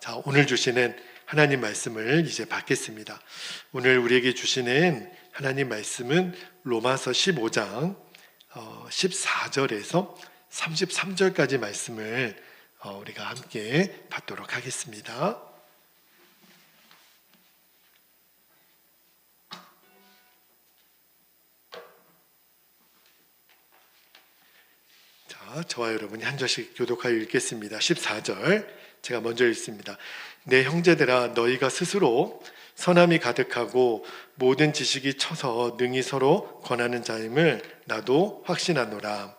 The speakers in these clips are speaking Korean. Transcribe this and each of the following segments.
자, 오늘 주시는 하나님 말씀을 이제 받겠습니다. 오늘 우리에게 주시는 하나님 말씀은 로마서 15장 14절에서 33절까지 말씀을 우리가 함께 받도록 하겠습니다. 자, 저와 여러분이 한 절씩 교독하여 읽겠습니다. 14절 제가 먼저 읽습니다. 내 형제들아, 너희가 스스로 선함이 가득하고 모든 지식이 쳐서 능히 서로 권하는 자임을 나도 확신하노라.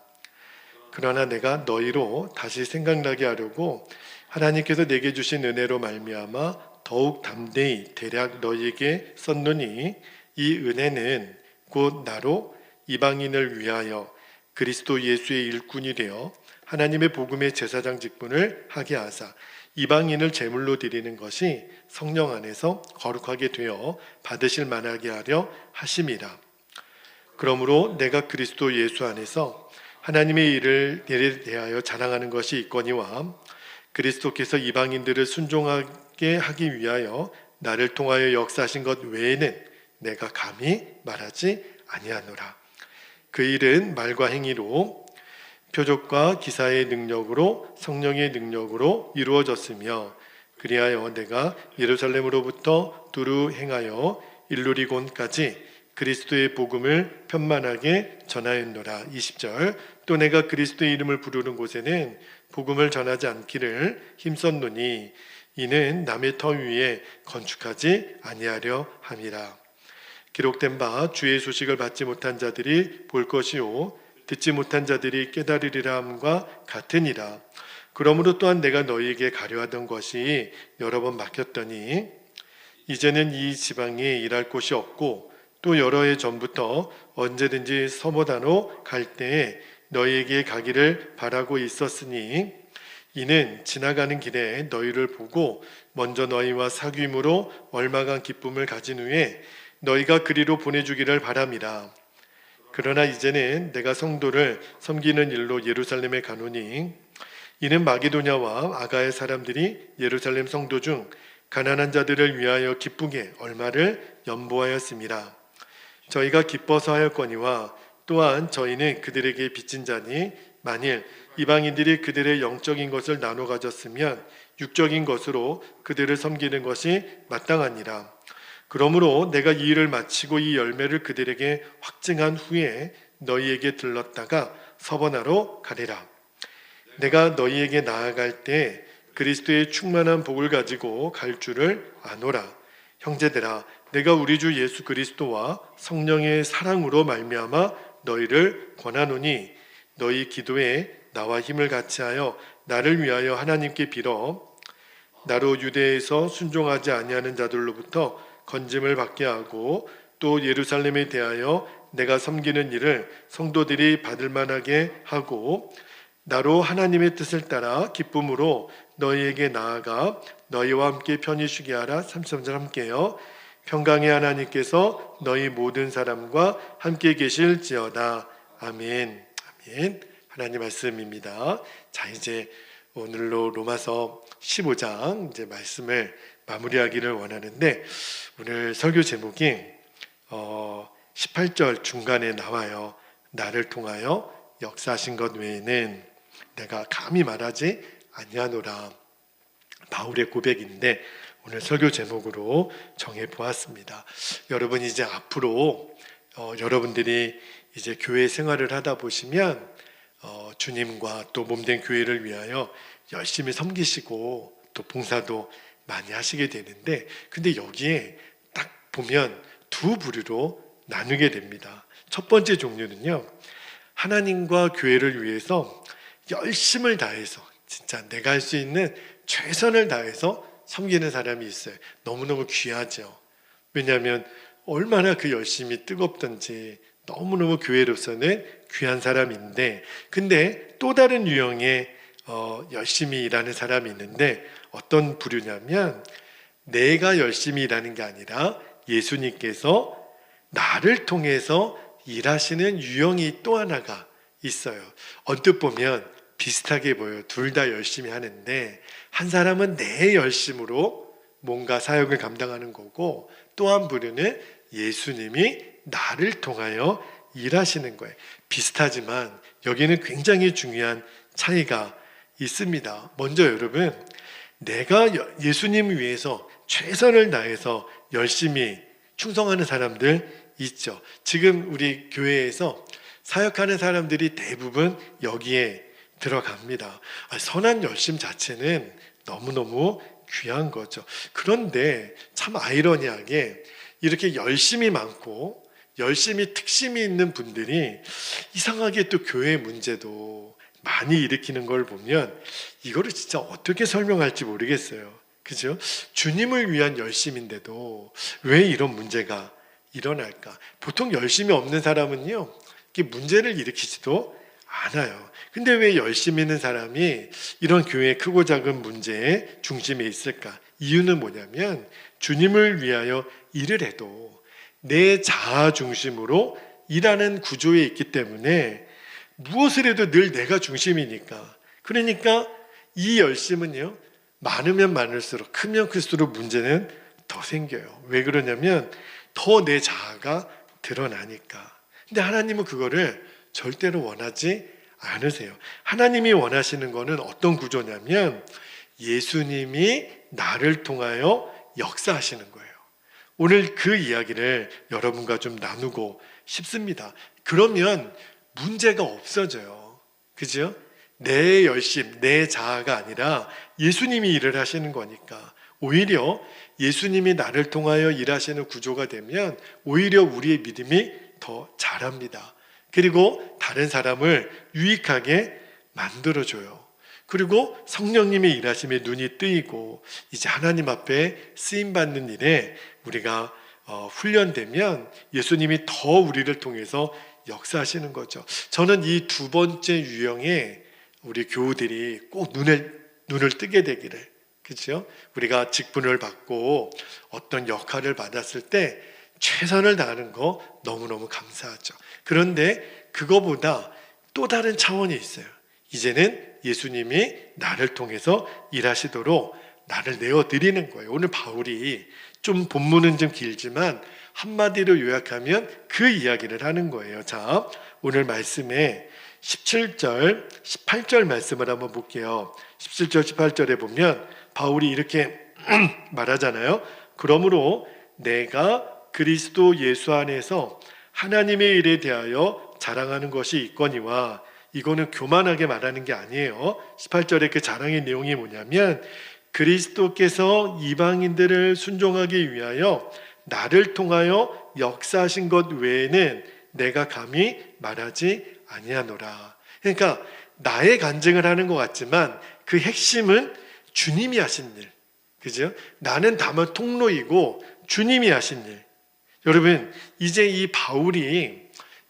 그러나 내가 너희로 다시 생각나게 하려고 하나님께서 내게 주신 은혜로 말미암아 더욱 담대히 대략 너희에게 썼노니, 이 은혜는 곧 나로 이방인을 위하여 그리스도 예수의 일꾼이 되어 하나님의 복음의 제사장 직분을 하게 하사 이방인을 제물로 드리는 것이 성령 안에서 거룩하게 되어 받으실 만하게 하려 하심이라. 그러므로 내가 그리스도 예수 안에서 하나님의 일을 대하여 자랑하는 것이 있거니와, 그리스도께서 이방인들을 순종하게 하기 위하여 나를 통하여 역사하신 것 외에는 내가 감히 말하지 아니하노라. 그 일은 말과 행위로, 표적과 기사의 능력으로, 성령의 능력으로 이루어졌으며, 그리하여 내가 예루살렘으로부터 두루 행하여 일루리곤까지 그리스도의 복음을 편만하게 전하였노라. 20절 또 내가 그리스도의 이름을 부르는 곳에는 복음을 전하지 않기를 힘썼노니, 이는 남의 터 위에 건축하지 아니하려 함이라. 기록된 바 주의 소식을 받지 못한 자들이 볼 것이요 듣지 못한 자들이 깨달으리라 함과 같으니라. 그러므로 또한 내가 너희에게 가려하던 것이 여러 번 막혔더니, 이제는 이 지방에 일할 곳이 없고 또 여러 해 전부터 언제든지 서모다로 갈 때에 너희에게 가기를 바라고 있었으니, 이는 지나가는 길에 너희를 보고 먼저 너희와 사귐으로 얼마간 기쁨을 가진 후에 너희가 그리로 보내주기를 바람이라. 그러나 이제는 내가 성도를 섬기는 일로 예루살렘에 가노니, 이는 마게도냐와 아가의 사람들이 예루살렘 성도 중 가난한 자들을 위하여 기쁘게 얼마를 연보하였음이라. 저희가 기뻐서 하였거니와 또한 저희는 그들에게 빚진 자니, 만일 이방인들이 그들의 영적인 것을 나눠 가졌으면 육적인 것으로 그들을 섬기는 것이 마땅하니라. 그러므로 내가 이 일을 마치고 이 열매를 그들에게 확증한 후에 너희에게 들렀다가 서번하러 가리라. 내가 너희에게 나아갈 때 그리스도의 충만한 복을 가지고 갈 줄을 아노라. 형제들아, 내가 우리 주 예수 그리스도와 성령의 사랑으로 말미암아 너희를 권하노니, 너희 기도에 나와 힘을 같이하여 나를 위하여 하나님께 빌어 나로 유대에서 순종하지 아니하는 자들로부터 건짐을 받게 하고, 또 예루살렘에 대하여 내가 섬기는 일을 성도들이 받을 만하게 하고, 나로 하나님의 뜻을 따라 기쁨으로 너희에게 나아가 너희와 함께 편히 쉬게 하라. 33절 함께요. 평강의 하나님께서 너희 모든 사람과 함께 계실지어다. 아멘. 아멘. 하나님 말씀입니다. 자, 이제 오늘로 로마서 15장 이제 말씀을 마무리하기를 원하는데, 오늘 설교 제목이 18절 중간에 나와요. 나를 통하여 역사하신 것 외에는 내가 감히 말하지 아니하노라. 바울의 고백인데 오늘 설교 제목으로 정해 보았습니다. 여러분, 이제 앞으로 여러분들이 이제 교회 생활을 하다 보시면 주님과 또 몸된 교회를 위하여 열심히 섬기시고 또 봉사도 많이 하시게 되는데, 근데 여기에 딱 보면 두 부류로 나누게 됩니다. 첫 번째 종류는요, 하나님과 교회를 위해서 열심을 다해서 진짜 내가 할 수 있는 최선을 다해서 섬기는 사람이 있어요. 너무너무 귀하죠. 왜냐하면 얼마나 그 열심이 뜨겁던지 너무너무 교회로서는 귀한 사람인데, 근데 또 다른 유형의 열심히 일하는 사람이 있는데, 어떤 부류냐면 내가 열심히 일하는 게 아니라 예수님께서 나를 통해서 일하시는 유형이 또 하나가 있어요. 언뜻 보면 비슷하게 보여요. 둘 다 열심히 하는데 한 사람은 내 열심으로 뭔가 사역을 감당하는 거고 또 한 부류는 예수님이 나를 통하여 일하시는 거예요. 비슷하지만 여기는 굉장히 중요한 차이가 있습니다. 먼저 여러분, 내가 예수님 위해서 최선을 다해서 열심히 충성하는 사람들 있죠. 지금 우리 교회에서 사역하는 사람들이 대부분 여기에 들어갑니다. 선한 열심 자체는 너무너무 귀한 거죠. 그런데 참 아이러니하게 이렇게 열심이 많고 열심히 특심이 있는 분들이 이상하게 또 교회 문제도 많이 일으키는 걸 보면 이거를 진짜 어떻게 설명할지 모르겠어요. 그죠? 주님을 위한 열심인데도 왜 이런 문제가 일어날까? 보통 열심이 없는 사람은요, 이게 문제를 일으키지도 않아요. 근데 왜 열심히 있는 사람이 이런 교회의 크고 작은 문제의 중심에 있을까? 이유는 뭐냐면 주님을 위하여 일을 해도 내 자아 중심으로 일하는 구조에 있기 때문에 무엇을 해도 늘 내가 중심이니까. 그러니까 이 열심은요, 많으면 많을수록, 크면 클수록 문제는 더 생겨요. 왜 그러냐면 더 내 자아가 드러나니까. 근데 하나님은 그거를 절대로 원하지 않으세요. 하나님이 원하시는 거는 어떤 구조냐면 예수님이 나를 통하여 역사하시는 거예요. 오늘 그 이야기를 여러분과 좀 나누고 싶습니다. 그러면 문제가 없어져요. 그죠? 내 열심, 내 자아가 아니라 예수님이 일을 하시는 거니까 오히려 예수님이 나를 통하여 일하시는 구조가 되면 오히려 우리의 믿음이 더 자랍니다. 그리고 다른 사람을 유익하게 만들어줘요. 그리고 성령님의 일하심에 눈이 뜨이고 이제 하나님 앞에 쓰임받는 일에 우리가 훈련되면 예수님이 더 우리를 통해서 역사하시는 거죠. 저는 이 두 번째 유형의 우리 교우들이 꼭 눈을 뜨게 되기를, 그렇죠? 우리가 직분을 받고 어떤 역할을 받았을 때 최선을 다하는 거 너무너무 감사하죠. 그런데 그거보다 또 다른 차원이 있어요. 이제는 예수님이 나를 통해서 일하시도록 나를 내어드리는 거예요. 오늘 바울이 좀 본문은 좀 길지만 한마디로 요약하면 그 이야기를 하는 거예요. 자, 오늘 말씀에 17절, 18절 말씀을 한번 볼게요. 17절, 18절에 보면 바울이 이렇게 말하잖아요. 그러므로 내가 그리스도 예수 안에서 하나님의 일에 대하여 자랑하는 것이 있거니와, 이거는 교만하게 말하는 게 아니에요. 18절의 그 자랑의 내용이 뭐냐면 그리스도께서 이방인들을 순종하기 위하여 나를 통하여 역사하신 것 외에는 내가 감히 말하지 아니하노라. 그러니까 나의 간증을 하는 것 같지만 그 핵심은 주님이 하신 일, 그죠? 나는 다만 통로이고 주님이 하신 일. 여러분, 이제 이 바울이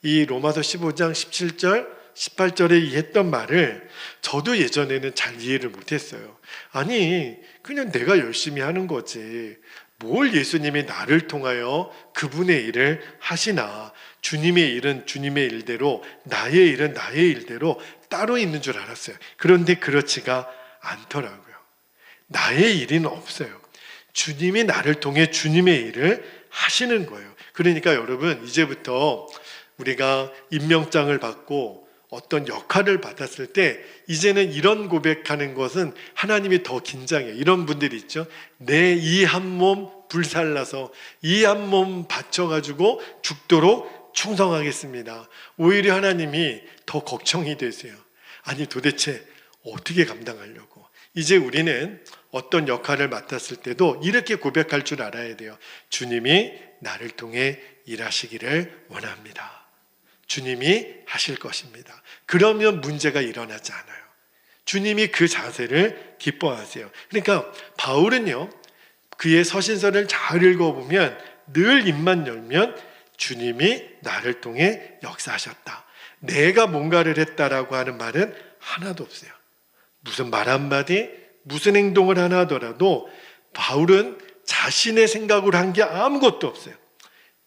이 로마서 15장 17절 18절에 했던 말을 저도 예전에는 잘 이해를 못했어요. 아니, 그냥 내가 열심히 하는 거지, 뭘 예수님이 나를 통하여 그분의 일을 하시나. 주님의 일은 주님의 일대로, 나의 일은 나의 일대로 따로 있는 줄 알았어요. 그런데 그렇지가 않더라고요. 나의 일은 없어요. 주님이 나를 통해 주님의 일을 하시는 거예요. 그러니까 여러분, 이제부터 우리가 임명장을 받고 어떤 역할을 받았을 때 이제는 이런 고백하는 것은 하나님이 더 긴장해요. 이런 분들이 있죠. 내 이 한 몸 불살라서 이 한 몸 바쳐가지고 죽도록 충성하겠습니다. 오히려 하나님이 더 걱정이 되세요. 아니, 도대체 어떻게 감당하려고. 이제 우리는 어떤 역할을 맡았을 때도 이렇게 고백할 줄 알아야 돼요. 주님이 나를 통해 일하시기를 원합니다. 주님이 하실 것입니다. 그러면 문제가 일어나지 않아요. 주님이 그 자세를 기뻐하세요. 그러니까 바울은요, 그의 서신서를 잘 읽어보면 늘 입만 열면 주님이 나를 통해 역사하셨다, 내가 뭔가를 했다라고 하는 말은 하나도 없어요. 무슨 말 한마디, 무슨 행동을 하나 하더라도 바울은 자신의 생각으로 한 게 아무것도 없어요.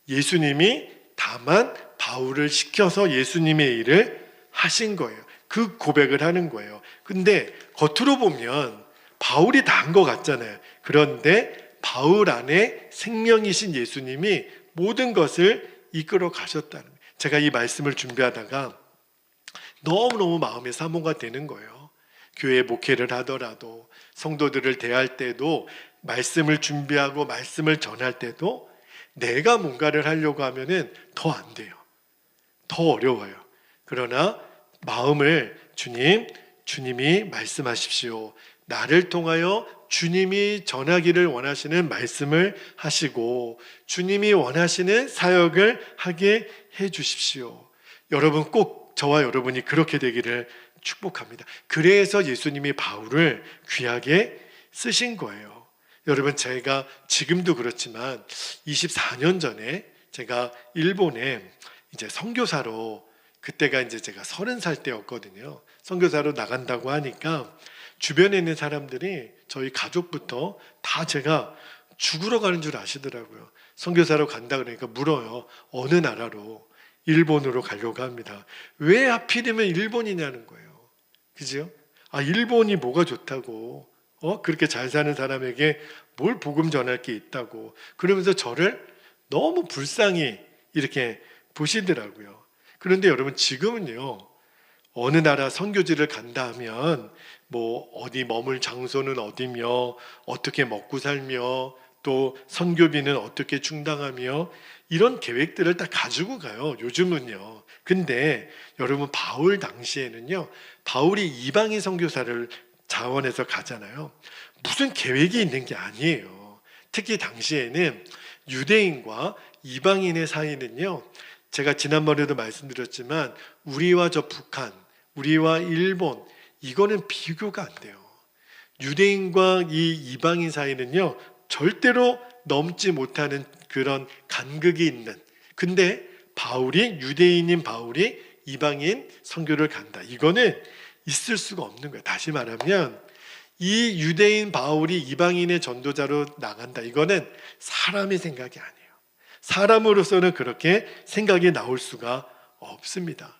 예수님이 다만 바울을 시켜서 예수님의 일을 하신 거예요. 그 고백을 하는 거예요. 근데 겉으로 보면 바울이 다 한 것 같잖아요. 그런데 바울 안에 생명이신 예수님이 모든 것을 이끌어 가셨다는 거예요. 제가 이 말씀을 준비하다가 너무너무 마음에 사모가 되는 거예요. 교회 목회를 하더라도, 성도들을 대할 때도, 말씀을 준비하고 말씀을 전할 때도 내가 뭔가를 하려고 하면은 더 안 돼요. 더 어려워요. 그러나 마음을 주님이 말씀하십시오. 나를 통하여 주님이 전하기를 원하시는 말씀을 하시고 주님이 원하시는 사역을 하게 해 주십시오. 여러분, 꼭 저와 여러분이 그렇게 되기를 축복합니다. 그래서 예수님이 바울을 귀하게 쓰신 거예요. 여러분, 제가 지금도 그렇지만 24년 전에 제가 일본에 이제 선교사로, 그때가 이제 제가 30살 때였거든요. 선교사로 나간다고 하니까 주변에 있는 사람들이, 저희 가족부터 다 제가 죽으러 가는 줄 아시더라고요. 선교사로 간다 그러니까 물어요. 어느 나라로? 일본으로 가려고 합니다. 왜 하필이면 일본이냐는 거예요. 그죠? 아, 일본이 뭐가 좋다고? 그렇게 잘 사는 사람에게 뭘 복음 전할 게 있다고? 그러면서 저를 너무 불쌍히 이렇게 보시더라고요. 그런데 여러분, 지금은요, 어느 나라 선교지를 간다 하면 뭐 어디 머물 장소는 어디며, 어떻게 먹고 살며, 또 선교비는 어떻게 충당하며, 이런 계획들을 다 가지고 가요, 요즘은요. 근데 여러분, 바울 당시에는요, 바울이 이방인 선교사를 자원해서 가잖아요. 무슨 계획이 있는 게 아니에요. 특히 당시에는 유대인과 이방인의 사이는요, 제가 지난번에도 말씀드렸지만 우리와 저 북한, 우리와 일본, 이거는 비교가 안 돼요. 유대인과 이 이방인 사이는요, 절대로 넘지 못하는 그런 간극이 있는, 근데 유대인인 바울이 이방인 선교를 간다, 이거는 있을 수가 없는 거예요. 다시 말하면 이 유대인 바울이 이방인의 전도자로 나간다, 이거는 사람의 생각이 아니에요. 사람으로서는 그렇게 생각이 나올 수가 없습니다.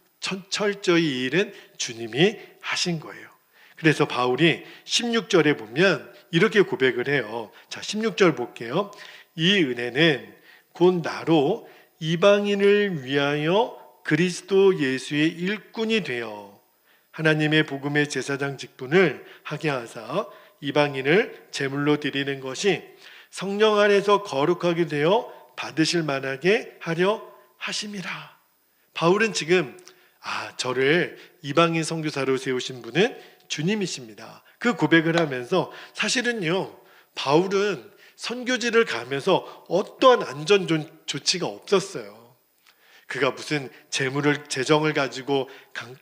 철저히 이 일은 주님이 하신 거예요. 그래서 바울이 16절에 보면 이렇게 고백을 해요. 자, 16절 볼게요. 이 은혜는 곧 나로 이방인을 위하여 그리스도 예수의 일꾼이 되어 하나님의 복음의 제사장 직분을 하게 하사 이방인을 제물로 드리는 것이 성령 안에서 거룩하게 되어 받으실 만하게 하려 하심이라. 바울은 지금 저를 이방인 선교사로 세우신 분은 주님이십니다, 그 고백을 하면서, 사실은요, 바울은 선교지를 가면서 어떠한 안전 조치가 없었어요. 그가 무슨 재정을 가지고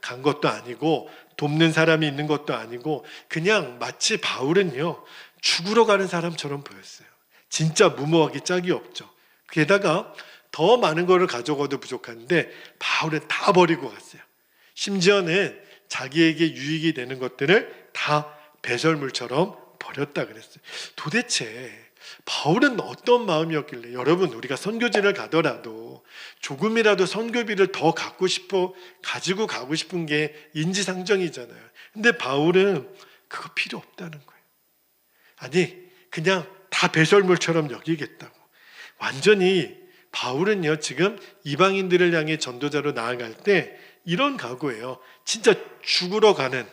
간 것도 아니고 돕는 사람이 있는 것도 아니고, 그냥 마치 바울은요, 죽으러 가는 사람처럼 보였어요. 진짜 무모하기 짝이 없죠. 게다가 더 많은 것을 가져가도 부족한데 바울은 다 버리고 갔어요. 심지어는 자기에게 유익이 되는 것들을 다 배설물처럼 버렸다 그랬어요. 도대체 바울은 어떤 마음이었길래, 여러분, 우리가 선교지를 가더라도 조금이라도 선교비를 더 가지고 가고 싶은 게 인지상정이잖아요. 근데 바울은 그거 필요 없다는 거예요. 아니, 그냥 다 배설물처럼 여기겠다고. 완전히 바울은요, 지금 이방인들을 향해 전도자로 나아갈 때 이런 각오예요. 진짜 죽으러 가는,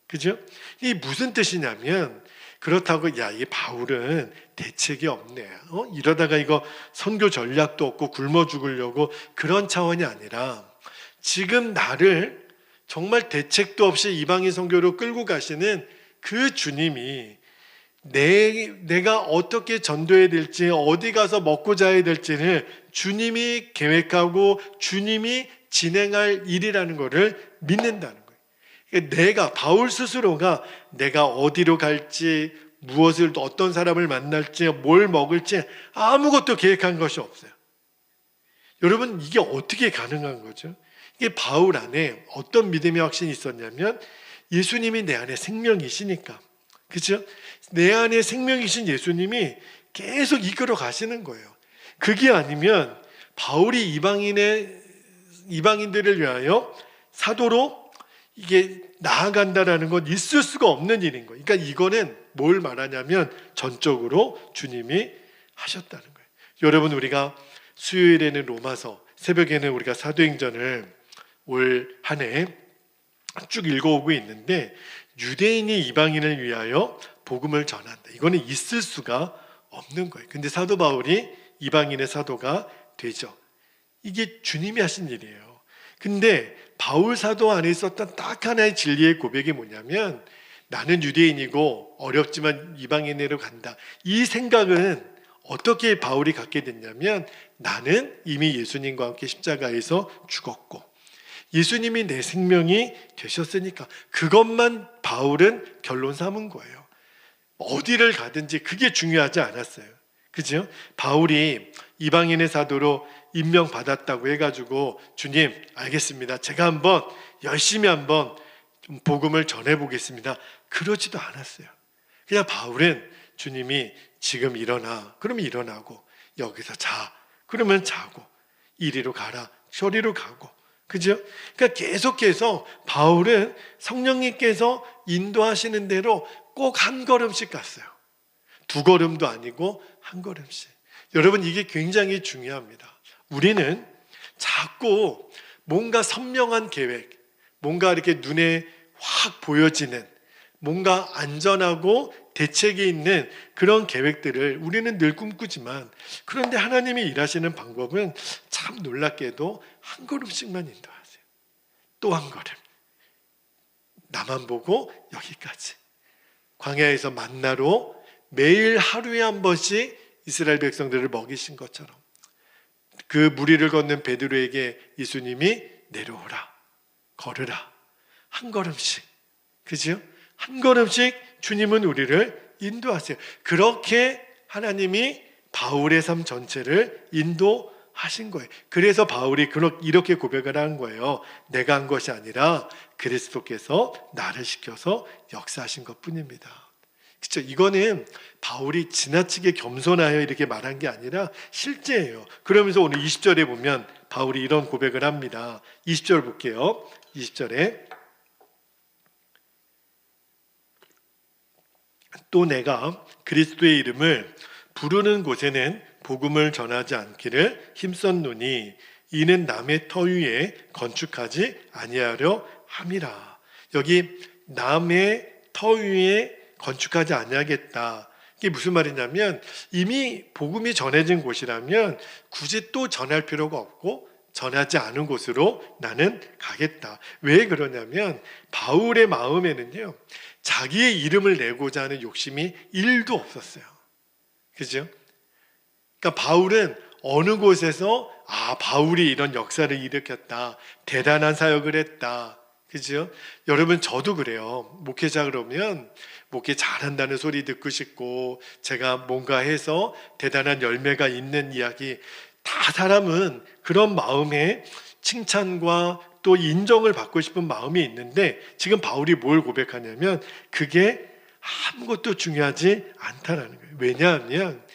그죠? 이 무슨 뜻이냐면, 그렇다고 이 바울은 대책이 없네, 이러다가 이거 선교 전략도 없고 굶어 죽으려고, 그런 차원이 아니라 지금 나를 정말 대책도 없이 이방인 선교로 끌고 가시는 그 주님이 내가 어떻게 전도해야 될지, 어디 가서 먹고 자야 될지를 주님이 계획하고 주님이 진행할 일이라는 것을 믿는다는 거예요. 바울 스스로가 내가 어디로 갈지, 어떤 사람을 만날지, 뭘 먹을지 아무것도 계획한 것이 없어요. 여러분, 이게 어떻게 가능한 거죠? 이게 바울 안에 어떤 믿음의 확신이 있었냐면, 예수님이 내 안에 생명이시니까, 그렇죠? 내 안에 생명이신 예수님이 계속 이끌어 가시는 거예요. 그게 아니면 바울이 이방인들을 위하여 사도로 이게 나아간다라는 건 있을 수가 없는 일인 거예요. 그러니까 이거는 뭘 말하냐면 전적으로 주님이 하셨다는 거예요. 여러분, 우리가 수요일에는 로마서, 새벽에는 우리가 사도행전을 올 한 해 쭉 읽어오고 있는데, 유대인이 이방인을 위하여 복음을 전한다. 이거는 있을 수가 없는 거예요. 근데 사도 바울이 이방인의 사도가 되죠. 이게 주님이 하신 일이에요. 근데 바울 사도 안에 있었던 딱 하나의 진리의 고백이 뭐냐면, 나는 유대인이고 어렵지만 이방인으로 간다. 이 생각은 어떻게 바울이 갖게 됐냐면, 나는 이미 예수님과 함께 십자가에서 죽었고 예수님이 내 생명이 되셨으니까, 그것만 바울은 결론 삼은 거예요. 어디를 가든지 그게 중요하지 않았어요. 그죠? 바울이 이방인의 사도로 임명받았다고 해가지고, 주님 알겠습니다, 제가 한번 열심히 한번 좀 복음을 전해보겠습니다, 그러지도 않았어요. 그냥 바울은 주님이 지금 일어나, 그러면 일어나고, 여기서 자, 그러면 자고, 이리로 가라, 저리로 가고. 그죠? 그러니까 계속해서 바울은 성령님께서 인도하시는 대로 꼭 한 걸음씩 갔어요. 두 걸음도 아니고 한 걸음씩. 여러분, 이게 굉장히 중요합니다. 우리는 자꾸 뭔가 선명한 계획, 뭔가 이렇게 눈에 확 보여지는, 뭔가 안전하고 대책이 있는 그런 계획들을 우리는 늘 꿈꾸지만, 그런데 하나님이 일하시는 방법은 참 놀랍게도 한 걸음씩만 인도하세요. 또 한 걸음. 나만 보고 여기까지. 광야에서 만나로 매일 하루에 한 번씩 이스라엘 백성들을 먹이신 것처럼, 그 무리를 걷는 베드로에게 예수님이 내려오라, 걸으라, 한 걸음씩. 그죠? 한 걸음씩 주님은 우리를 인도하세요. 그렇게 하나님이 바울의 삶 전체를 인도하신 거예요. 그래서 바울이 이렇게 고백을 한 거예요. 내가 한 것이 아니라 그리스도께서 나를 시켜서 역사하신 것뿐입니다. 그렇죠? 이거는 바울이 지나치게 겸손하여 이렇게 말한 게 아니라 실제예요. 그러면서 오늘 20절에 보면 바울이 이런 고백을 합니다. 20절 볼게요. 20절에 또 내가 그리스도의 이름을 부르는 곳에는 복음을 전하지 않기를 힘썼노니 이는 남의 터 위에 건축하지 아니하려 함이라. 여기 남의 터 위에 건축하지 아니하겠다. 이게 무슨 말이냐면, 이미 복음이 전해진 곳이라면 굳이 또 전할 필요가 없고 전하지 않은 곳으로 나는 가겠다. 왜 그러냐면, 바울의 마음에는요, 자기의 이름을 내고자 하는 욕심이 1도 없었어요. 그죠? 그러니까 바울은 어느 곳에서 바울이 이런 역사를 일으켰다, 대단한 사역을 했다. 그죠? 여러분, 저도 그래요. 목회자 그러면 목회 잘한다는 소리 듣고 싶고, 제가 뭔가 해서 대단한 열매가 있는 이야기, 다 사람은 그런 마음에 칭찬과 또 인정을 받고 싶은 마음이 있는데, 지금 바울이 뭘 고백하냐면 그게 아무것도 중요하지 않다라는 거예요. 왜냐하면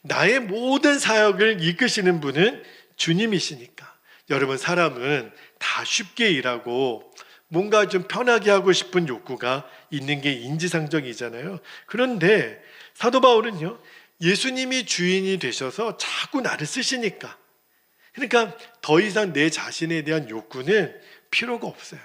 나의 모든 사역을 이끄시는 분은 주님이시니까. 여러분, 사람은 다 쉽게 일하고 뭔가 좀 편하게 하고 싶은 욕구가 있는 게 인지상정이잖아요. 그런데 사도 바울은요, 예수님이 주인이 되셔서 자꾸 나를 쓰시니까, 그러니까 더 이상 내 자신에 대한 욕구는 필요가 없어요.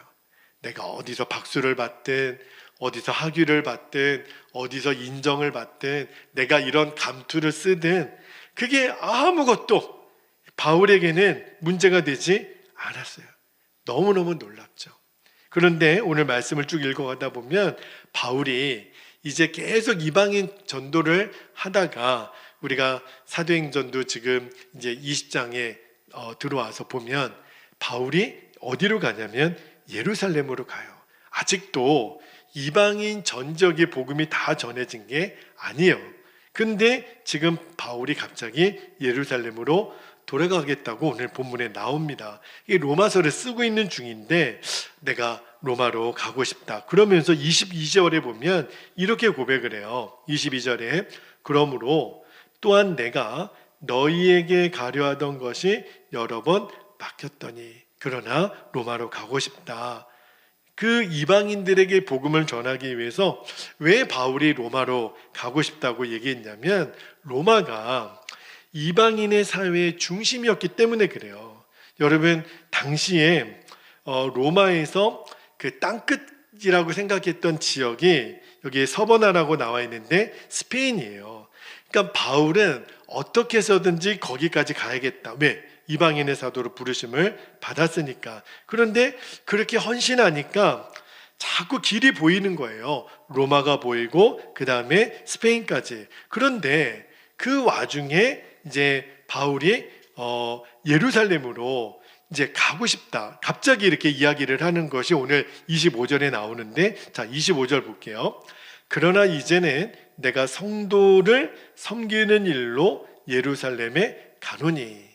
내가 어디서 박수를 받든, 어디서 학위를 받든, 어디서 인정을 받든, 내가 이런 감투를 쓰든, 그게 아무것도 바울에게는 문제가 되지 않았어요. 너무너무 놀랍죠. 그런데 오늘 말씀을 쭉 읽어가다 보면 바울이 이제 계속 이방인 전도를 하다가, 우리가 사도행전도 지금 이제 20장에 들어와서 보면 바울이 어디로 가냐면 예루살렘으로 가요. 아직도 이방인 전 지역의 복음이 다 전해진 게 아니에요. 근데 지금 바울이 갑자기 예루살렘으로 돌아가겠다고 오늘 본문에 나옵니다. 이 로마서를 쓰고 있는 중인데 내가 로마로 가고 싶다. 그러면서 22절에 보면 이렇게 고백을 해요. 22절에 그러므로 또한 내가 너희에게 가려 하던 것이 여러 번 막혔더니 그러나 로마로 가고 싶다. 그 이방인들에게 복음을 전하기 위해서 왜 바울이 로마로 가고 싶다고 얘기했냐면 로마가 이방인의 사회의 중심이었기 때문에 그래요. 여러분 당시에 로마에서 그 땅끝이라고 생각했던 지역이 여기에 서버나라고 나와 있는데 스페인이에요. 그러니까 바울은 어떻게 해서든지 거기까지 가야겠다. 왜? 이방인의 사도로 부르심을 받았으니까. 그런데 그렇게 헌신하니까 자꾸 길이 보이는 거예요. 로마가 보이고 그 다음에 스페인까지. 그런데 그 와중에 이제 바울이 예루살렘으로 이제 가고 싶다. 갑자기 이렇게 이야기를 하는 것이 오늘 25절에 나오는데, 자 25절 볼게요. 그러나 이제는 내가 성도를 섬기는 일로 예루살렘에 가노니.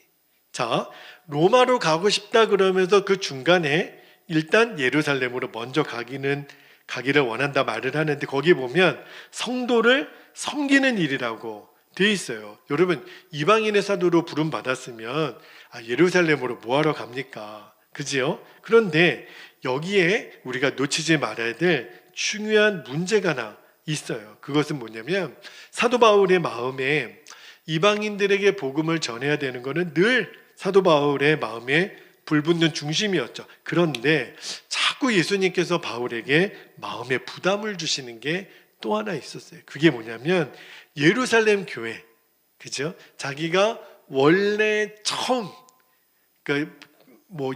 자, 로마로 가고 싶다 그러면서 그 중간에 일단 예루살렘으로 먼저 가기를 원한다 말을 하는데, 거기 보면 성도를 섬기는 일이라고 돼 있어요. 여러분 이방인의 사도로 부름 받았으면 예루살렘으로 뭐하러 갑니까? 그지요? 그런데 여기에 우리가 놓치지 말아야 될 중요한 문제가 하나 있어요. 그것은 뭐냐면 사도 바울의 마음에 이방인들에게 복음을 전해야 되는 것은 늘 사도 바울의 마음에 불붙는 중심이었죠. 그런데 자꾸 예수님께서 바울에게 마음에 부담을 주시는 게 또 하나 있었어요. 그게 뭐냐면 예루살렘 교회, 그죠? 자기가 원래 처음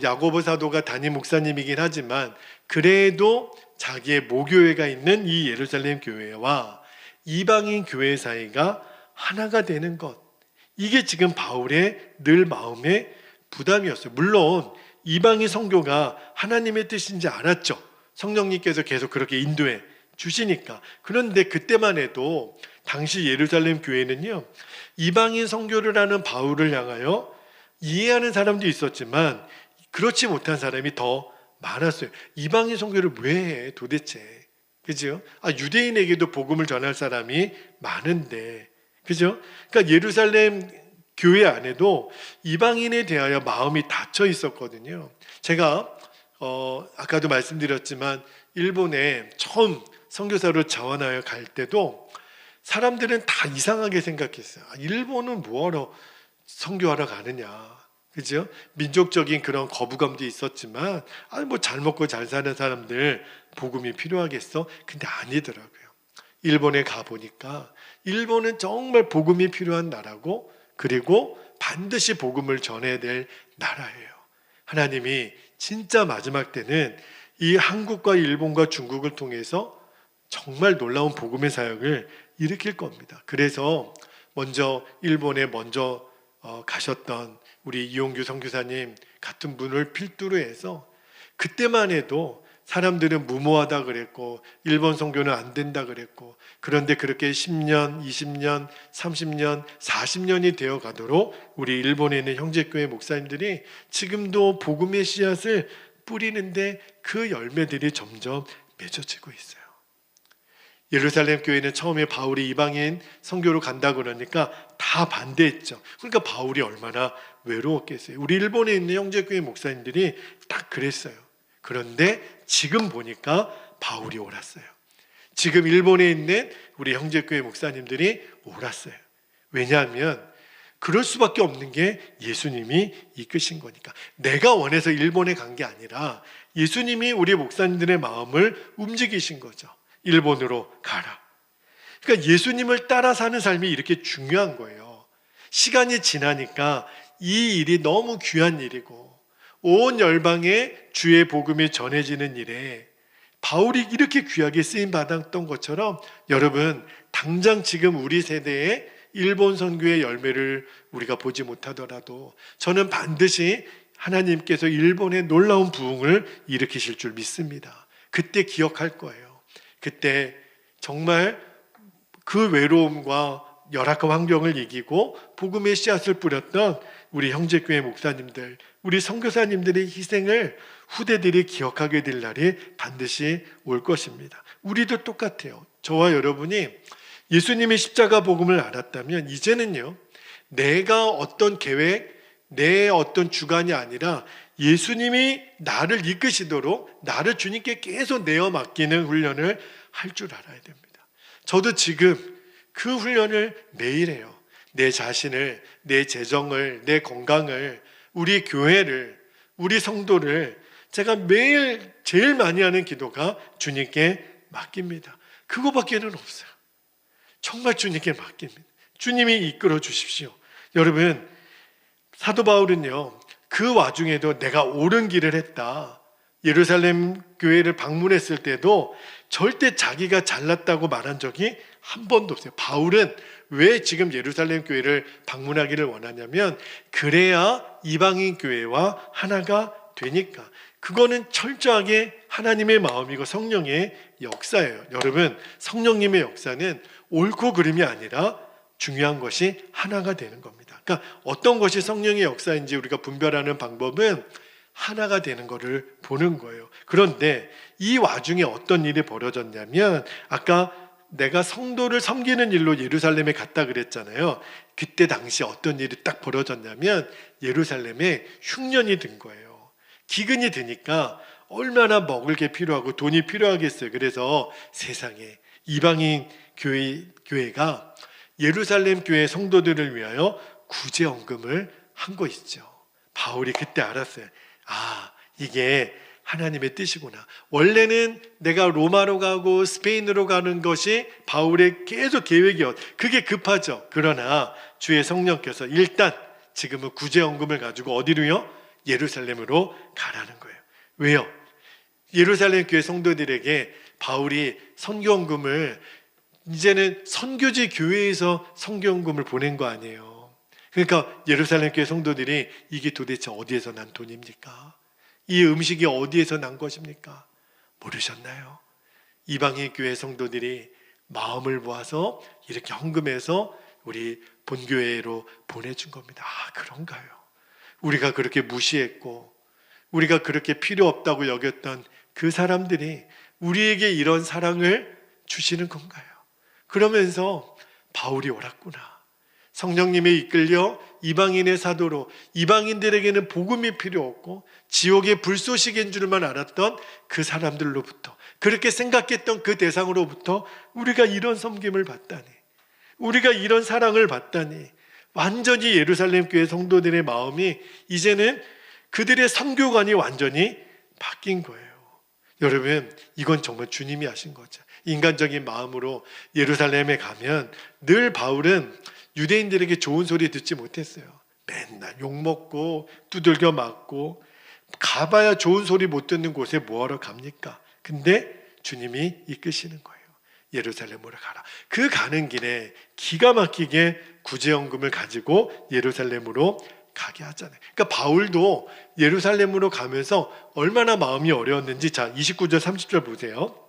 야고보 사도가 담임 목사님이긴 하지만 그래도 자기의 모교회가 있는 이 예루살렘 교회와 이방인 교회 사이가 하나가 되는 것, 이게 지금 바울의 늘 마음의 부담이었어요. 물론 이방인 선교가 하나님의 뜻인지 알았죠. 성령님께서 계속 그렇게 인도해 주시니까. 그런데 그때만 해도 당시 예루살렘 교회는요, 이방인 선교를 하는 바울을 향하여 이해하는 사람도 있었지만 그렇지 못한 사람이 더 많았어요. 이방인 선교를 왜 해 도대체? 그죠? 유대인에게도 복음을 전할 사람이 많은데, 그죠? 그러니까 예루살렘 교회 안에도 이방인에 대하여 마음이 닫혀 있었거든요. 제가 아까도 말씀드렸지만 일본에 처음 선교사로 자원하여 갈 때도 사람들은 다 이상하게 생각했어요. 일본은 뭐하러 선교하러 가느냐, 그죠? 민족적인 그런 거부감도 있었지만 뭐 잘 먹고 잘 사는 사람들 복음이 필요하겠어? 근데 아니더라고요. 일본에 가보니까 일본은 정말 복음이 필요한 나라고, 그리고 반드시 복음을 전해야 될 나라예요. 하나님이 진짜 마지막 때는 이 한국과 일본과 중국을 통해서 정말 놀라운 복음의 사역을 일으킬 겁니다. 그래서 일본에 먼저 가셨던 우리 이용규 선교사님 같은 분을 필두로 해서, 그때만 해도 사람들은 무모하다 그랬고 일본 선교는 안 된다 그랬고, 그런데 그렇게 10년, 20년, 30년, 40년이 되어 가도록 우리 일본에 있는 형제교회 목사님들이 지금도 복음의 씨앗을 뿌리는데 그 열매들이 점점 맺어지고 있어요. 예루살렘 교회는 처음에 바울이 이방인 선교로 간다 그러니까 다 반대했죠. 그러니까 바울이 얼마나 외로웠겠어요. 우리 일본에 있는 형제교회 목사님들이 딱 그랬어요. 그런데 지금 보니까 바울이 옳았어요. 지금 일본에 있는 우리 형제교회 목사님들이 옳았어요. 왜냐하면 그럴 수밖에 없는 게 예수님이 이끄신 거니까. 내가 원해서 일본에 간 게 아니라 예수님이 우리 목사님들의 마음을 움직이신 거죠. 일본으로 가라. 그러니까 예수님을 따라 사는 삶이 이렇게 중요한 거예요. 시간이 지나니까 이 일이 너무 귀한 일이고 온 열방에 주의 복음이 전해지는 일에 바울이 이렇게 귀하게 쓰임 받았던 것처럼, 여러분 당장 지금 우리 세대에 일본 선교의 열매를 우리가 보지 못하더라도 저는 반드시 하나님께서 일본에 놀라운 부흥을 일으키실 줄 믿습니다. 그때 기억할 거예요. 그때 정말 그 외로움과 열악한 환경을 이기고 복음의 씨앗을 뿌렸던 우리 형제교회 목사님들, 우리 선교사님들의 희생을 후대들이 기억하게 될 날이 반드시 올 것입니다. 우리도 똑같아요. 저와 여러분이 예수님의 십자가 복음을 알았다면 이제는요, 내가 어떤 계획, 내 어떤 주관이 아니라 예수님이 나를 이끄시도록 나를 주님께 계속 내어 맡기는 훈련을 할 줄 알아야 됩니다. 저도 지금 그 훈련을 매일 해요. 내 자신을, 내 재정을, 내 건강을, 우리 교회를, 우리 성도를 제가 매일 제일 많이 하는 기도가 주님께 맡깁니다. 그거밖에는 없어요. 정말 주님께 맡깁니다. 주님이 이끌어 주십시오. 여러분, 사도 바울은요, 그 와중에도 내가 옳은 길을 했다, 예루살렘 교회를 방문했을 때도 절대 자기가 잘났다고 말한 적이 한 번도 없어요. 바울은 왜 지금 예루살렘 교회를 방문하기를 원하냐면 그래야 이방인 교회와 하나가 되니까. 그거는 철저하게 하나님의 마음이고 성령의 역사예요. 여러분, 성령님의 역사는 옳고 그름이 아니라 중요한 것이 하나가 되는 겁니다. 그러니까 어떤 것이 성령의 역사인지 우리가 분별하는 방법은 하나가 되는 것을 보는 거예요. 그런데 이 와중에 어떤 일이 벌어졌냐면, 아까 내가 성도를 섬기는 일로 예루살렘에 갔다 그랬잖아요. 그때 당시 어떤 일이 딱 벌어졌냐면 예루살렘에 흉년이 든 거예요. 기근이 드니까 얼마나 먹을 게 필요하고 돈이 필요하겠어요. 그래서 세상에 이방인 교회가 예루살렘 교회 성도들을 위하여 구제헌금을 한 거 있죠. 바울이 그때 알았어요. 아, 이게 하나님의 뜻이구나. 원래는 내가 로마로 가고 스페인으로 가는 것이 바울의 계속 계획이었. 그게 급하죠. 그러나 주의 성령께서 일단 지금은 구제헌금을 가지고 어디로요? 예루살렘으로 가라는 거예요. 왜요? 예루살렘 교회 성도들에게 바울이 선교헌금을, 이제는 선교지 교회에서 선교헌금을 보낸 거 아니에요. 그러니까 예루살렘 교회 성도들이 이게 도대체 어디에서 난 돈입니까? 이 음식이 어디에서 난 것입니까? 모르셨나요? 이방인 교회 성도들이 마음을 모아서 이렇게 헌금해서 우리 본교회로 보내준 겁니다. 아, 그런가요? 우리가 그렇게 무시했고 우리가 그렇게 필요 없다고 여겼던 그 사람들이 우리에게 이런 사랑을 주시는 건가요? 그러면서 바울이 옳았구나. 성령님에 이끌려 이방인의 사도로, 이방인들에게는 복음이 필요 없고 지옥의 불쏘시개인 줄만 알았던 그 사람들로부터, 그렇게 생각했던 그 대상으로부터 우리가 이런 섬김을 받다니, 우리가 이런 사랑을 받다니, 완전히 예루살렘 교회 성도들의 마음이 이제는 그들의 선교관이 완전히 바뀐 거예요. 여러분, 이건 정말 주님이 하신 거죠. 인간적인 마음으로 예루살렘에 가면 늘 바울은 유대인들에게 좋은 소리 듣지 못했어요. 맨날 욕먹고 두들겨 맞고, 가봐야 좋은 소리 못 듣는 곳에 뭐하러 갑니까? 근데 주님이 이끄시는 거예요. 예루살렘으로 가라. 그 가는 길에 기가 막히게 구제헌금을 가지고 예루살렘으로 가게 하잖아요. 그러니까 바울도 예루살렘으로 가면서 얼마나 마음이 어려웠는지, 자 29절 30절 보세요.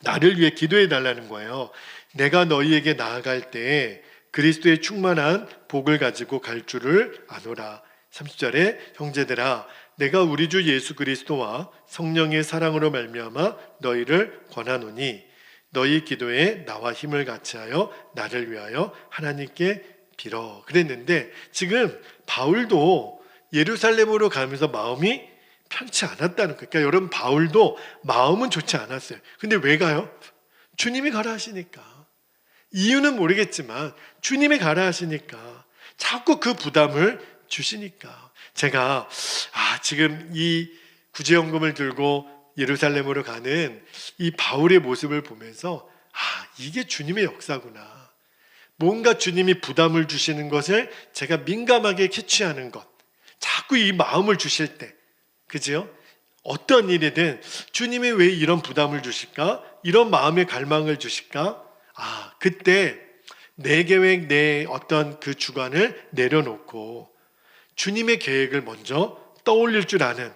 나를 위해 기도해 달라는 거예요. 내가 너희에게 나아갈 때 그리스도의 충만한 복을 가지고 갈 줄을 아노라. 30절에 형제들아, 내가 우리 주 예수 그리스도와 성령의 사랑으로 말미암아 너희를 권하노니 너희 기도에 나와 힘을 같이하여 나를 위하여 하나님께 빌어. 그랬는데 지금 바울도 예루살렘으로 가면서 마음이 편치 않았다는 거예요. 그러니까 여러분, 바울도 마음은 좋지 않았어요. 근데 왜 가요? 주님이 가라 하시니까. 이유는 모르겠지만 주님이 가라 하시니까, 자꾸 그 부담을 주시니까. 제가 지금 이 구제헌금을 들고 예루살렘으로 가는 이 바울의 모습을 보면서 이게 주님의 역사구나. 뭔가 주님이 부담을 주시는 것을 제가 민감하게 캐치하는 것, 자꾸 이 마음을 주실 때, 그죠? 어떤 일이든 주님이 왜 이런 부담을 주실까? 이런 마음의 갈망을 주실까? 그때 내 계획, 내 어떤 그 주관을 내려놓고 주님의 계획을 먼저 떠올릴 줄 아는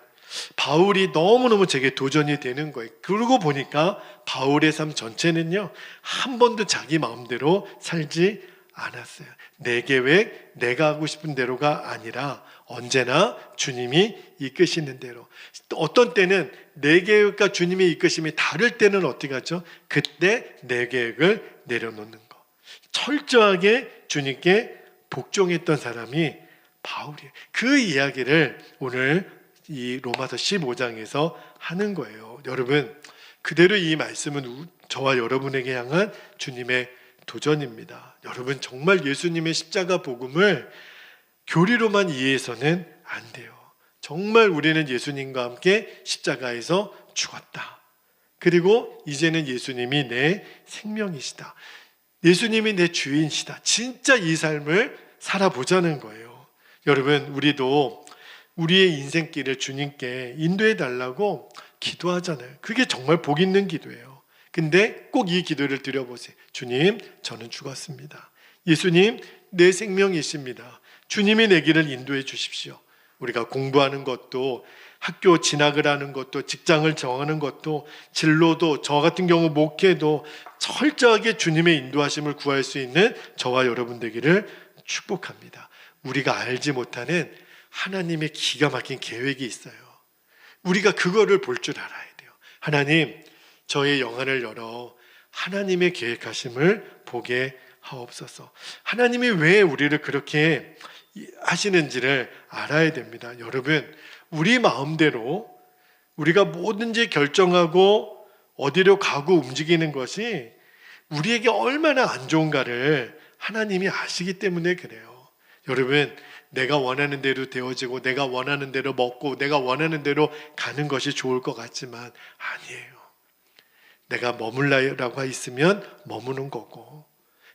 바울이 너무너무 제게 도전이 되는 거예요. 그러고 보니까 바울의 삶 전체는요, 한 번도 자기 마음대로 살지 않았어요. 내 계획, 내가 하고 싶은 대로가 아니라 언제나 주님이 이끄시는 대로. 어떤 때는 내 계획과 주님의 이끄심이 다를 때는 어떻게 하죠? 그때 내 계획을 내려놓는 거. 철저하게 주님께 복종했던 사람이 바울이에요. 그 이야기를 오늘 이 로마서 15장에서 하는 거예요. 여러분, 그대로 이 말씀은 저와 여러분에게 향한 주님의 도전입니다. 여러분, 정말 예수님의 십자가 복음을 교리로만 이해해서는 안 돼요. 정말 우리는 예수님과 함께 십자가에서 죽었다. 그리고 이제는 예수님이 내 생명이시다. 예수님이 내 주인이시다. 진짜 이 삶을 살아보자는 거예요. 여러분, 우리도 우리의 인생길을 주님께 인도해 달라고 기도하잖아요. 그게 정말 복 있는 기도예요. 근데 꼭 이 기도를 드려보세요. 주님, 저는 죽었습니다. 예수님, 내 생명이십니다. 주님이 내 길을 인도해 주십시오. 우리가 공부하는 것도, 학교 진학을 하는 것도, 직장을 정하는 것도, 진로도, 저 같은 경우 목회도 철저하게 주님의 인도하심을 구할 수 있는 저와 여러분 되기를 축복합니다. 우리가 알지 못하는 하나님의 기가 막힌 계획이 있어요. 우리가 그거를 볼 줄 알아야 돼요. 하나님, 저의 영안을 열어 하나님의 계획하심을 보게 하옵소서. 하나님이 왜 우리를 그렇게 하시는지를 알아야 됩니다. 여러분, 우리 마음대로 우리가 뭐든지 결정하고 어디로 가고 움직이는 것이 우리에게 얼마나 안 좋은가를 하나님이 아시기 때문에 그래요. 여러분, 내가 원하는 대로 되어지고 내가 원하는 대로 먹고 내가 원하는 대로 가는 것이 좋을 것 같지만 아니에요. 내가 머물라고 있으면 머무는 거고,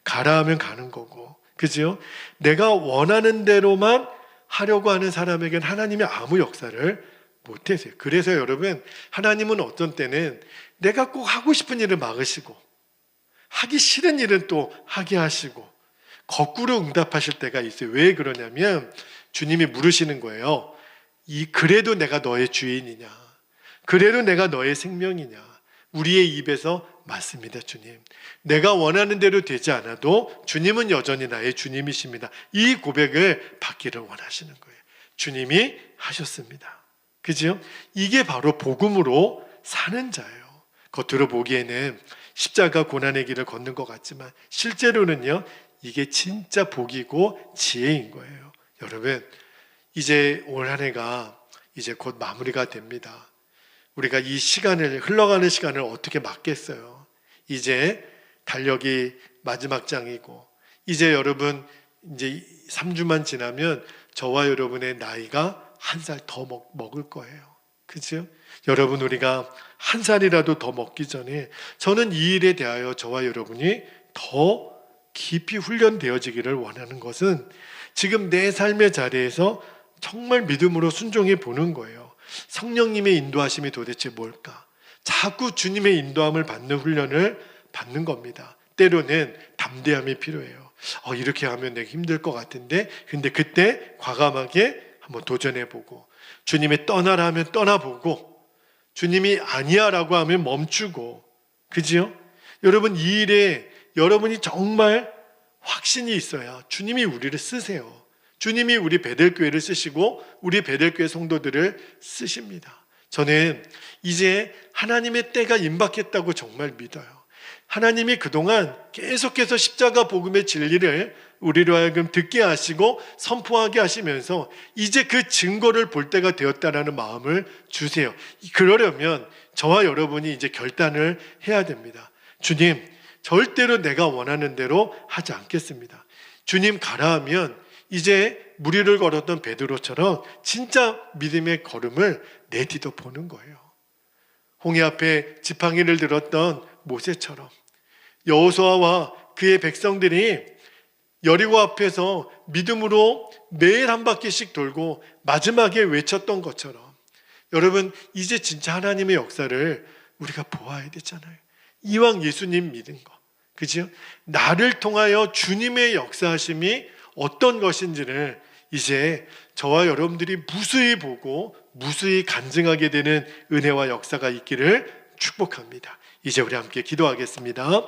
가라 하면 가는 거고, 그죠? 내가 원하는 대로만 하려고 하는 사람에게는 하나님이 아무 역사를 못 하세요. 그래서 여러분, 하나님은 어떤 때는 내가 꼭 하고 싶은 일을 막으시고 하기 싫은 일은 또 하게 하시고 거꾸로 응답하실 때가 있어요. 왜 그러냐면 주님이 물으시는 거예요. 그래도 내가 너의 주인이냐? 그래도 내가 너의 생명이냐? 우리의 입에서 맞습니다, 주님. 내가 원하는 대로 되지 않아도 주님은 여전히 나의 주님이십니다. 이 고백을 받기를 원하시는 거예요. 주님이 하셨습니다. 그죠? 이게 바로 복음으로 사는 자예요. 겉으로 보기에는 십자가 고난의 길을 걷는 것 같지만 실제로는요, 이게 진짜 복이고 지혜인 거예요. 여러분, 이제 올 한 해가 이제 곧 마무리가 됩니다. 우리가 이 시간을, 흘러가는 시간을 어떻게 막겠어요? 이제 달력이 마지막 장이고, 이제 여러분, 이제 3주만 지나면 저와 여러분의 나이가 한 살 더 먹을 거예요. 그죠? 여러분, 우리가 한 살이라도 더 먹기 전에 저는 이 일에 대하여 저와 여러분이 더 깊이 훈련되어지기를 원하는 것은 지금 내 삶의 자리에서 정말 믿음으로 순종해 보는 거예요. 성령님의 인도하심이 도대체 뭘까? 자꾸 주님의 인도함을 받는 훈련을 받는 겁니다. 때로는 담대함이 필요해요. 이렇게 하면 내가 힘들 것 같은데, 근데 그때 과감하게 한번 도전해보고, 주님이 떠나라 하면 떠나보고, 주님이 아니야 라고 하면 멈추고, 그지요? 여러분, 이 일에 여러분이 정말 확신이 있어야 주님이 우리를 쓰세요. 주님이 우리 베델교회를 쓰시고 우리 베델교회 성도들을 쓰십니다. 저는 이제 하나님의 때가 임박했다고 정말 믿어요. 하나님이 그동안 계속해서 십자가 복음의 진리를 우리로 하여금 듣게 하시고 선포하게 하시면서 이제 그 증거를 볼 때가 되었다라는 마음을 주세요. 그러려면 저와 여러분이 이제 결단을 해야 됩니다. 주님, 절대로 내가 원하는 대로 하지 않겠습니다. 주님 가라 하면 이제 무리를 걸었던 베드로처럼 진짜 믿음의 걸음을 내디뎌 보는 거예요. 홍해 앞에 지팡이를 들었던 모세처럼 여호수아와 그의 백성들이 여리고 앞에서 믿음으로 매일 한 바퀴씩 돌고 마지막에 외쳤던 것처럼 여러분, 이제 진짜 하나님의 역사를 우리가 보아야 되잖아요. 이왕 예수님 믿은 거, 그죠? 나를 통하여 주님의 역사하심이 어떤 것인지를 이제 저와 여러분들이 무수히 보고 무수히 간증하게 되는 은혜와 역사가 있기를 축복합니다. 이제 우리 함께 기도하겠습니다.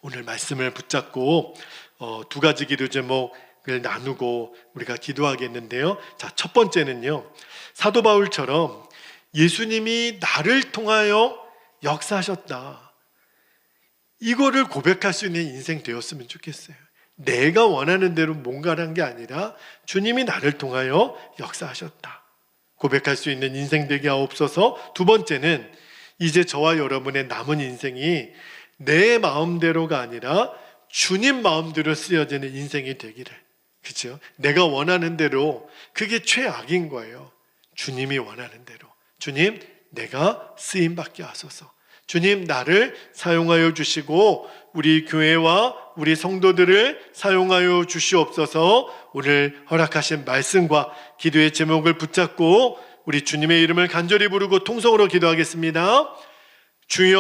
오늘 말씀을 붙잡고 두 가지 기도 제목을 나누고 우리가 기도하겠는데요. 자, 첫 번째는요, 사도 바울처럼 예수님이 나를 통하여 역사하셨다, 이거를 고백할 수 있는 인생 되었으면 좋겠어요. 내가 원하는 대로 뭔가를 한 게 아니라 주님이 나를 통하여 역사하셨다, 고백할 수 있는 인생 되게 하옵소서. 두 번째는 이제 저와 여러분의 남은 인생이 내 마음대로가 아니라 주님 마음대로 쓰여지는 인생이 되기를. 그죠? 내가 원하는 대로, 그게 최악인 거예요. 주님이 원하는 대로. 주님, 내가 쓰임받게 하소서. 주님, 나를 사용하여 주시고 우리 교회와 우리 성도들을 사용하여 주시옵소서. 오늘 허락하신 말씀과 기도의 제목을 붙잡고 우리 주님의 이름을 간절히 부르고 통성으로 기도하겠습니다. 주여